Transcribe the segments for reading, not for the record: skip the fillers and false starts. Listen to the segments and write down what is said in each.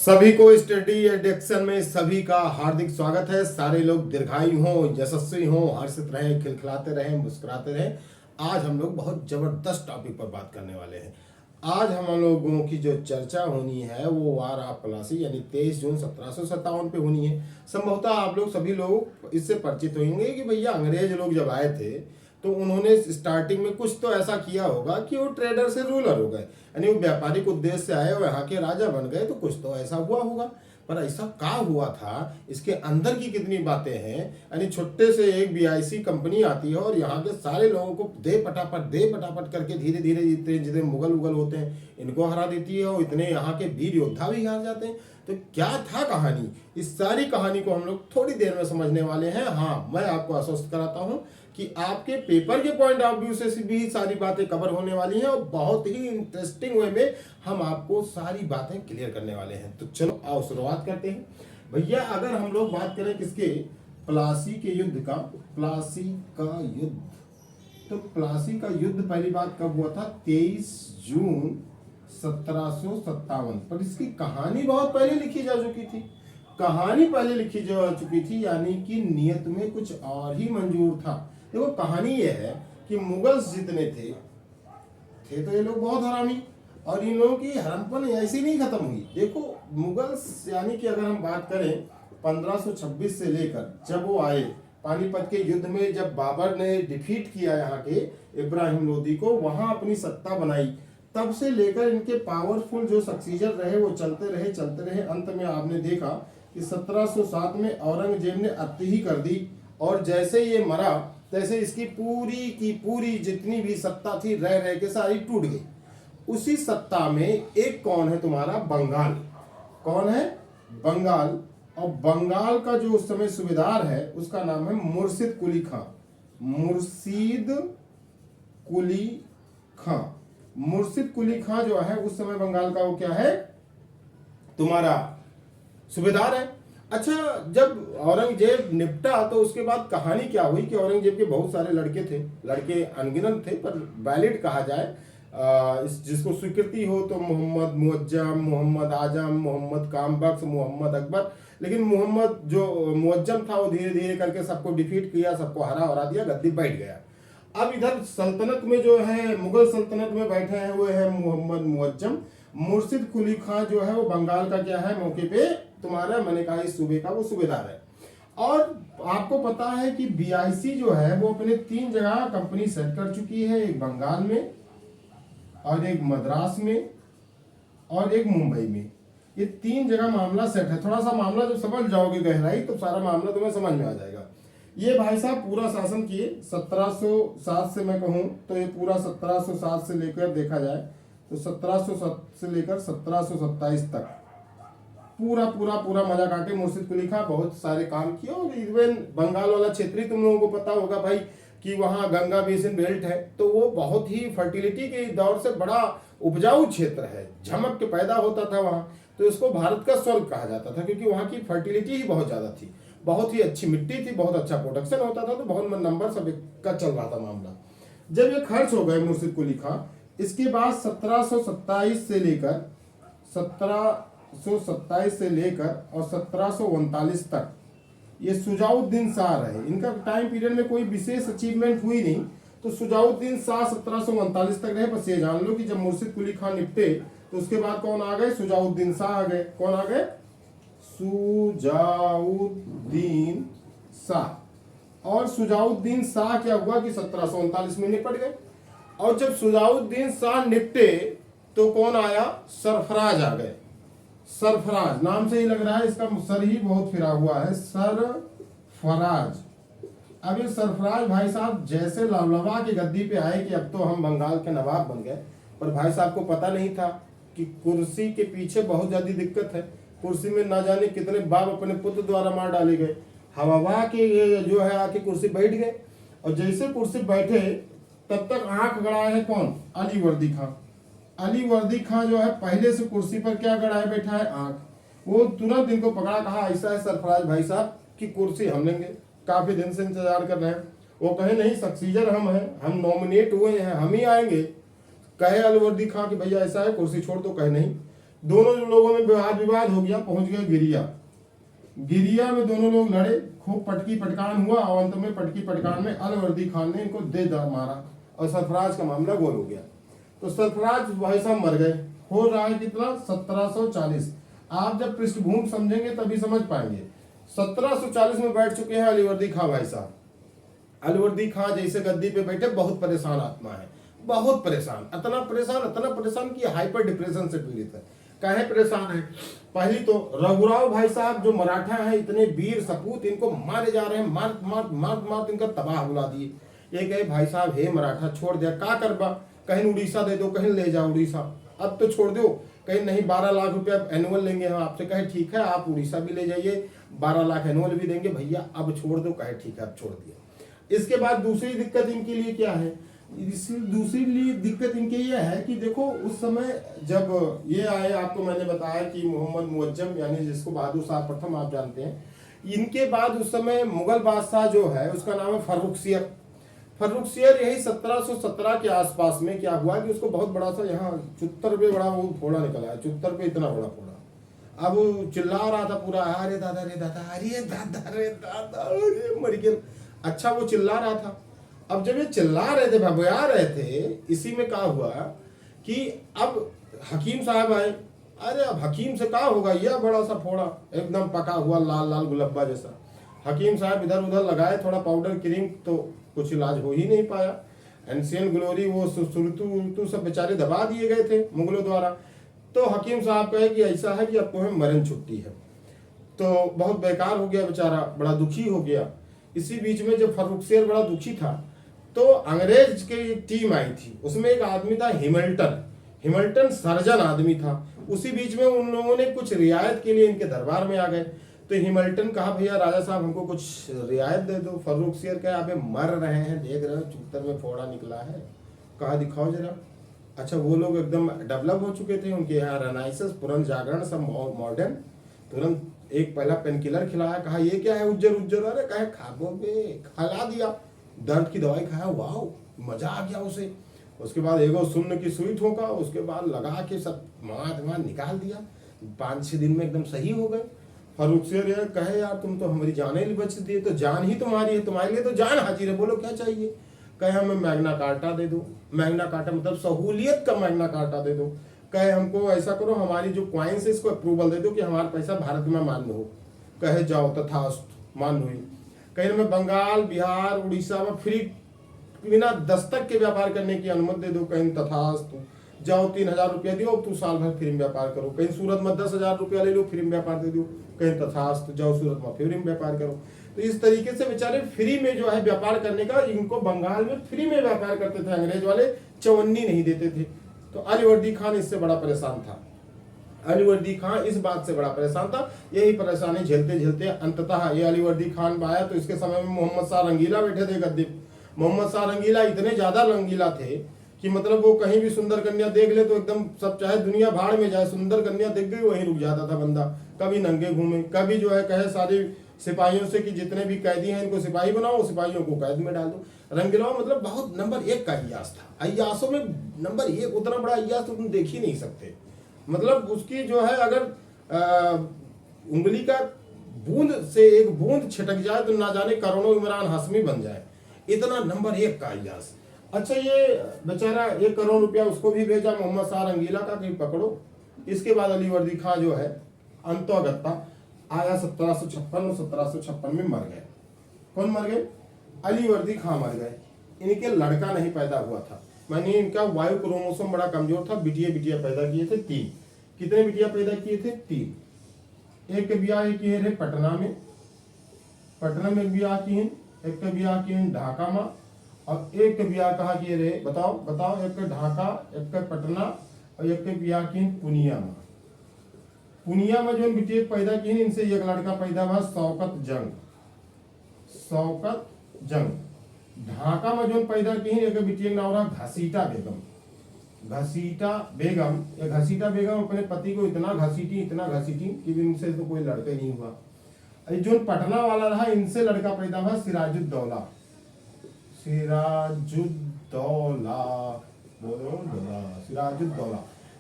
सभी को study addiction में सभी का हार्दिक स्वागत है। सारे लोग दीर्घायु हों, यशस्वी हों, हर्षित रहें, खिलखिलाते रहें, मुस्कुराते रहें। आज हम लोग बहुत जबरदस्त टॉपिक पर बात करने वाले हैं। आज हम लोगों की जो चर्चा होनी है वो वार ऑफ प्लासी यानी 23 जून 1757 पे होनी है। संभवतः आप लोग सभी लोग इससे परिचित होंगे कि भैया अंग्रेज लोग जब आए थे तो उन्होंने स्टार्टिंग में कुछ तो ऐसा किया होगा कि वो ट्रेडर से रूलर हो गए, यानी वो व्यापारिक उद्देश्य से आए और यहाँ के राजा बन गए। तो कुछ तो ऐसा हुआ होगा, पर ऐसा क्या हुआ था, इसके अंदर की कितनी बातें हैं। यानी छोटे से एक बीआईसी कंपनी आती है और यहाँ के सारे लोगों को दे पटापट करके धीरे धीरे जितने जितने मुगल उगल होते हैं इनको हरा देती है और इतने यहाँ के वीर योद्धा भी हार जाते हैं। तो क्या था कहानी, इस सारी कहानी को हम लोग थोड़ी देर में समझने वाले हैं। हाँ, मैं आपको आश्वस्त कराता हूँ कि आपके पेपर के पॉइंट ऑफ व्यू से भी सारी बातें कवर होने वाली हैं और बहुत ही इंटरेस्टिंग वे में हम आपको सारी बातें क्लियर करने वाले हैं। तो चलो आओ शुरुआत करते हैं। भैया अगर हम लोग बात करें किसके, प्लासी के युद्ध का, प्लासी का युद्ध, तो प्लासी का युद्ध पहली बात कब हुआ था, 23 जून 1757। पर इसकी कहानी बहुत पहले लिखी जा चुकी थी। कहानी पहले लिखी जा चुकी थी यानी कि नियत में कुछ और ही मंजूर था। देखो कहानी यह है कि मुगल्स जितने थे तो ये लोग बहुत हरामी, और इन लोगों की हरमपन ऐसी नहीं खत्म हुई। देखो मुगल्स यानी कि अगर हम बात करें 1526 से लेकर जब वो आए पानीपत के युद्ध में, जब बाबर ने डिफीट किया यहाँ के इब्राहिम लोदी को, वहां अपनी सत्ता बनाई, तब से लेकर इनके पावरफुल जो सक्सीजर रहे वो चलते रहे। अंत में आपने देखा कि 1707 में औरंगजेब ने अति ही कर दी और जैसे ये मरा तैसे इसकी पूरी की पूरी जितनी भी सत्ता थी रह के सारी टूट गई। उसी सत्ता में एक कौन है तुम्हारा, बंगाल। कौन है, बंगाल। और बंगाल का जो उस समय सूबेदार है उसका नाम है मुर्शिद कुली खां। मुर्शिद कुली खां जो है उस समय बंगाल का वो क्या है, तुम्हारा सूबेदार है। अच्छा, जब औरंगजेब निपटा तो उसके बाद कहानी क्या हुई कि औरंगजेब के बहुत सारे लड़के थे, लड़के अनगिनत थे, पर वैलिड कहा जाए जिसको स्वीकृति हो तो मोहम्मद मुअज्जम, मोहम्मद आजम, मोहम्मद कामबख्श, मोहम्मद अकबर। लेकिन मोहम्मद जो मुअज्जम था वो धीरे धीरे करके सबको डिफीट किया, सबको हरा दिया, गद्दी बैठ गया। अब इधर सल्तनत में जो है, मुगल सल्तनत में बैठे हैं वो है मोहम्मद मुअज्जम। मुर्शिद कुली खां जो है वो बंगाल का क्या है, मौके पे तुम्हारा मैंने कहा इस सूबे का वो सूबेदार है। और आपको पता है कि बीआईसी जो है वो अपने 3 जगह कंपनी सेट कर चुकी है, एक बंगाल में और एक मद्रास में और एक मुंबई में। ये 3 जगह मामला सेट है। थोड़ा सा मामला जब समझ जाओगे गहराई तो सारा मामला तुम्हें समझ में आ जाएगा। ये भाई साहब पूरा शासन किए 1707 से मैं कहूं तो ये पूरा 1707 से लेकर देखा जाए तो 1707 से लेकर 1727 तक पूरा मजा काटे मुर्शिद कुली खां। बहुत सारे काम किए और इवन बंगाल वाला क्षेत्र ही तुम लोगों को पता होगा भाई कि वहाँ गंगा बेसिन बेल्ट है, तो वो बहुत ही फर्टिलिटी के दौर से बड़ा उपजाऊ क्षेत्र है, झमक के पैदा होता था वहाँ। तो इसको भारत का स्वर्ग कहा जाता था क्योंकि वहाँ की फर्टिलिटी ही बहुत ज़्यादा थी, बहुत ही अच्छी मिट्टी थी, बहुत अच्छा प्रोडक्शन होता था, तो बहुत नंबर सब का चल रहा था मामला। जब ये खर्च हो गए मुर्शिद कुली खां, इसके बाद 1727 से लेकर और 1739 तक ये सुजाउद्दीन शाह रहे। इनका टाइम पीरियड में कोई विशेष अचीवमेंट हुई नहीं, तो सुजाउद्दीन शाह 1739 तक रहे। बस ये जान लो कि जब मुर्शिद कुली खां निपटे तो उसके बाद कौन आ गए, सुजाउद्दीन शाह आ गए। कौन आ गए, सुजाउद्दीन शाह। और सुजाउद्दीन शाह क्या हुआ कि 1739 में निपट गए। और जब सुजाउद्दीन शाह निपटे तो कौन आया, सरफराज आ गए। सरफराज नाम से ही लग रहा है, इसका सर ही बहुत फिरा हुआ है, सरफराज। अब ये सरफराज भाई साहब जैसे लवलवा की गद्दी पे आए कि अब तो हम बंगाल के नवाब बन गए, पर भाई साहब को पता नहीं था कि कुर्सी के पीछे बहुत ज्यादा दिक्कत है। कुर्सी में ना जाने कितने बाप अपने पुत्र द्वारा मार डाले गए। हवा के जो है आके कुर्सी बैठ गए, और जैसे कुर्सी बैठे तब तक आंख गड़ाए है कौन, अली वर्दी खां। अली वर्दी खां जो है पहले से कुर्सी पर क्या गड़ाए बैठा है, आंख। वो तुरंत इनको पकड़ा, कहा ऐसा है सरफराज भाई साहब की कुर्सी हम लेंगे, काफी दिन से इंतजार कर रहे हैं। वो कहे नहीं, सक्सीजर हम हैं, हम नॉमिनेट हुए हैं, हम ही आएंगे। कहे अली वर्दी खां कि भैया ऐसा है कुर्सी छोड़ दो, कहे नहीं। दोनों लोगों में वाद विवाद हो गया, पहुंच गए गिरिया। गिरिया में दोनों लोग लड़े, खूब पटकी पटकान हुआ और अंत में पटकी पटकान में अलवर्दी खान ने इनको दे मारा और सरफराज का मामला गोल हो गया। तो सरफराज भाई साहब मर गए। हो रहा है कितना, 1740। आप जब पृष्ठभूमि समझेंगे तभी समझ पाएंगे। 1740 में बैठ चुके हैं अलीवर्दी खां भाई साहब। अलीवर्दी खां जैसे गद्दी पे बैठे, बहुत परेशान आत्मा है, बहुत परेशान, इतना परेशान कि हाइपर डिप्रेशन से पीड़ित है। काहे परेशान है? पहली तो रघुराव भाई साहब जो मराठा हैं, इतने वीर सपूत, इनको मारे जा रहे हैं, मार मार मार मार इनका तबाह बुला दिए। ये कहे भाई साहब हे मराठा छोड़ दिया, का करबा, कहीं उड़ीसा दे दो, कहीं ले जाओ उड़ीसा, अब तो छोड़ दो। कहीं नहीं 12 लाख रुपया एनुअल लेंगे हम आपसे। कहे ठीक है आप उड़ीसा भी ले जाइए, 12 लाख एनुअल भी देंगे भैया, अब छोड़ दो। कहे ठीक है अब छोड़ दिया। इसके बाद दूसरी दिक्कत इनके लिए क्या है? दूसरी दिक्कत इनके ये है कि देखो उस समय जब ये आए, आपको मैंने बताया कि मोहम्मद मुअज्जम यानी जिसको बहादुर शाह प्रथम आप जानते हैं, इनके बाद उस समय मुगल बादशाह जो है उसका नाम है फर्रुखसियर। फर्रुखसियर यही 1717 के आसपास में क्या हुआ कि उसको बहुत बड़ा सा यहाँ चुत्तर पे बड़ा वो फोड़ा निकला है, चुत्तर पे इतना बड़ा फोड़ा। अब वो चिल्ला रहा था पूरा, अरे दादा रे दादा, अरे दादा रे दादा, अरे मर गया। अच्छा वो चिल्ला रहा था। अब जब ये चिल्ला रहे थे, भबया रहे थे, इसी में क्या हुआ कि अब हकीम साहब आए। अरे अब हकीम से क्या होगा, यह बड़ा सा फोड़ा एकदम पका हुआ लाल लाल गुलब्बा जैसा। हकीम साहब इधर उधर लगाए थोड़ा पाउडर क्रीम, तो कुछ इलाज हो ही नहीं पाया। एंशियन ग्लोरी वो सुरतु सब बेचारे दबा दिए गए थे मुगलों द्वारा। तो हकीम साहब कहे कि ऐसा है कि अब तुम्हें मरण छुट्टी है। तो बहुत बेकार हो गया बेचारा, बड़ा दुखी हो गया। इसी बीच में जब फर्रुखसियर बड़ा दुखी था तो अंग्रेज की एक टीम आई थी, उसमें एक आदमी था हिमल्टन सर्जन आदमी था। उसी बीच में उन लोगों ने कुछ रियायत के लिए इनके दरबार में आ गए। तो हिमल्टन कहा भैया राजा साहब हमको कुछ रियायत दे दो। फर्रुखसियर कहा अबे मर रहे हैं, देख रहे हो चुत्तर में फोड़ा निकला है, कहा दिखाओ जरा। अच्छा वो लोग एकदम डेवलप हो चुके थे, उनके यहाँ रेनाइसेंस पुनः जागरण सब मॉडर्न। तुरंत एक पहला पेन किलर खिलाया, कहा ये क्या है उज्जर उज्जर, अरे कहे खाबो बे, खिला दिया। दर्द की दवाई खाया, वाह मजा आ गया उसे। उसके बाद एगो सुन्न की सुई ठोका, उसके बाद लगा के सब मार निकाल दिया। 5-6 दिन में एकदम सही हो गए। फर्रुखसियर कहे यार तुम तो हमारी जाने ही बच दिए, तो जान ही तुम्हारी है, तुम्हारे लिए तो जान हाजिर है, बोलो क्या चाहिए। कहे हमें मैग्ना कार्टा दे दो। मैग्ना कार्टा मतलब सहूलियत का मैग्ना कार्टा दे दो। कहे हमको ऐसा करो हमारी जो क्वाइंस है इसको अप्रूवल दे दो कि हमारा पैसा भारत में मान्य हो। कहे जाओ तथास्तु, मान्य हुई। कहीं हमें बंगाल बिहार उड़ीसा में फ्री बिना दस्तक के व्यापार करने की अनुमति दे दो। कहीं तथास्तु, जाओ 3000 रुपया दियो तू साल भर फ्री में व्यापार करो। कहीं सूरत में 10,000 रुपया ले लो, फ्री में व्यापार दे दो। कहीं तथास्तु, जाओ सूरत में फ्री में व्यापार करो। तो इस तरीके से बेचारे फ्री में जो है व्यापार करने का, इनको बंगाल में फ्री में व्यापार करते थे अंग्रेज वाले, चवन्नी नहीं देते थे। तो अलीवर्दी खान इससे बड़ा परेशान था। अलीवर्दी खान इस बात से बड़ा परेशान था। यही परेशानी झेलते झेलते अंततः ये अलीवर्दी खान आया। तो इसके समय में मोहम्मद शाह रंगीला बैठे थे गद्दी। मोहम्मद शाह रंगीला इतने ज्यादा रंगीला थे कि मतलब वो कहीं भी सुंदर कन्या देख ले तो एकदम सब, चाहे दुनिया भाड़ में जाए, सुंदर कन्या देख गई वहीं रुक जाता था बंदा। कभी नंगे घूमे, कभी जो है कहे सारे सिपाहियों से कि जितने भी कैदी हैं इनको सिपाही बनाओ, सिपाहियों को कैद में डाल दो। रंगीला मतलब बहुत नंबर 1 का अय्याश था। अय्यासों में नंबर 1, उतना बड़ा अय्याश तो तुम देख ही नहीं सकते। मतलब उसकी जो है अगर उंगली का बूंद से एक बूंद छिटक जाए तो ना जाने करोड़ों इमरान हाशमी बन जाए, इतना नंबर 1 का अय्याश। अच्छा ये बेचारा 1 करोड़ रुपया उसको भी भेजा मोहम्मद शाह रंगीला का कि पकड़ो। इसके बाद अलीवर्दी खां जो है अंतोगत्ता आया 1756 और 1756 में मर गए। कौन मर गए? अलीवर्दी खां मर गए। इनके लड़का नहीं पैदा हुआ था, मानी इनका वायु क्रोमोसोम बड़ा कमजोर था। बिटिया पैदा किए थे 3। कितने बिटिया पैदा किए थे? 3। एक के ब्याह किए थे पटना में, एक ब्याह किए, एक के ब्याह किए ढाका में, और एक के ब्याह कहाँ किए रहे बताओ। एक के ढाका, एक के पटना और एक के ब्याह किए पुनिया में। पुनिया में जो बिटिया पैदा किए इनसे एक लड़का पैदा हुआ शौकत जंग। ढाका में जो पैदा की एक बिटिया नाम रहा घसीटा बेगम अपने पति को इतना घसीटी कि इनसे तो कोई लड़का ही नहीं हुआ। जो पटना वाला रहा इनसे लड़का पैदा हुआ सिराजुद्दौला।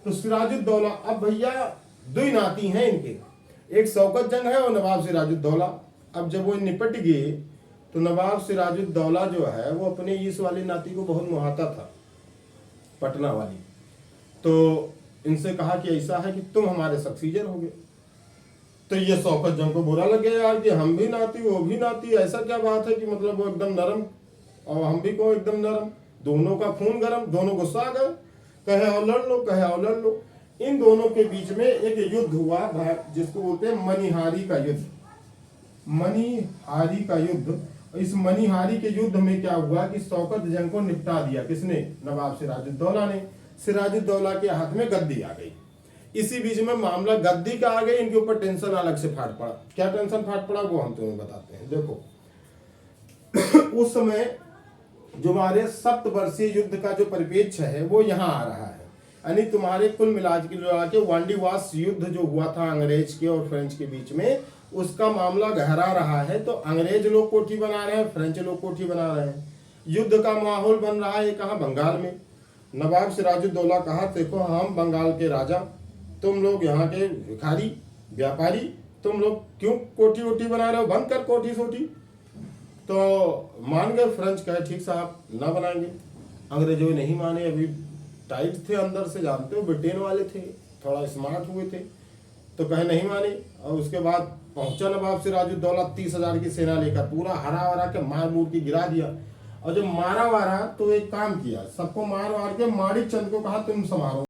तो सिराजुद्दौला, अब भैया दो ही नाती हैं इनके, एक शौकत जंग है और नवाब सिराजुद्दौला। अब जब वो निपट गए तो नवाब सिराजुद्दौला जो है वो अपने इस वाली नाती को बहुत मुहाता था, पटना वाली। तो इनसे कहा कि ऐसा है कि तुम हमारे सक्सीजन हो गए। तो ये शौकत जंग को बुरा लगे यार कि हम भी नाती वो भी नाती, ऐसा क्या बात है कि मतलब वो एकदम नरम और हम भी को एकदम नरम, दोनों का खून गरम, दोनों गुस्सा आ गए, कहे और लड़ लो, कहे और लड़ लो। इन दोनों के बीच में एक युद्ध हुआ जिसको बोलते हैं मनिहारी का युद्ध। मनिहारी का युद्ध, इस मनिहारी के युद्ध में क्या हुआ कि शौकत जंग को निपटा दिया किसने? नवाब सिराजुद्दौला ने। सिराजुद्दौला के हाथ में गद्दी आ गई। इसी बीच में मामला गद्दी का आ गई, इनके ऊपर टेंशन अलग से फाट पड़ा। क्या टेंशन फाट पड़ा वो हम तुम्हें बताते हैं। देखो उस समय जो हमारे सप्तवर्षीय युद्ध का जो परिप्रेक्ष्य है वो यहाँ आ रहा है, यानी तुम्हारे कुल मिला के वांडीवास युद्ध जो हुआ था अंग्रेज के और फ्रेंच के बीच में, उसका मामला गहरा रहा है। तो अंग्रेज लोग कोठी बना रहे हैं, फ्रेंच लोग कोठी बना रहे हैं, युद्ध का माहौल बन रहा है कहाँ? बंगाल में। नवाब सिराजुद्दौला कहा देखो हम बंगाल के राजा, तुम लोग यहाँ के भिखारी व्यापारी, तुम लोग क्यों कोठी वोठी बना रहे हो, बंद कर कोठी सोठी। तो मान गए फ्रेंच, कहे ठीक साहब ना बनाएंगे। अंग्रेजों ने नहीं माने, अभी टाइट थे अंदर से, जानते हो ब्रिटेन वाले थे, थोड़ा स्मार्ट हुए थे, तो कहे नहीं माने। और उसके बाद पहुंचा नवाब सिराजुद्दौला 30,000 की सेना लेकर, पूरा हरा वरा के मार मूर के गिरा दिया। और जब मारा वारा तो एक काम किया, सबको मार वार के माणिक चंद को कहा तुम संभालो।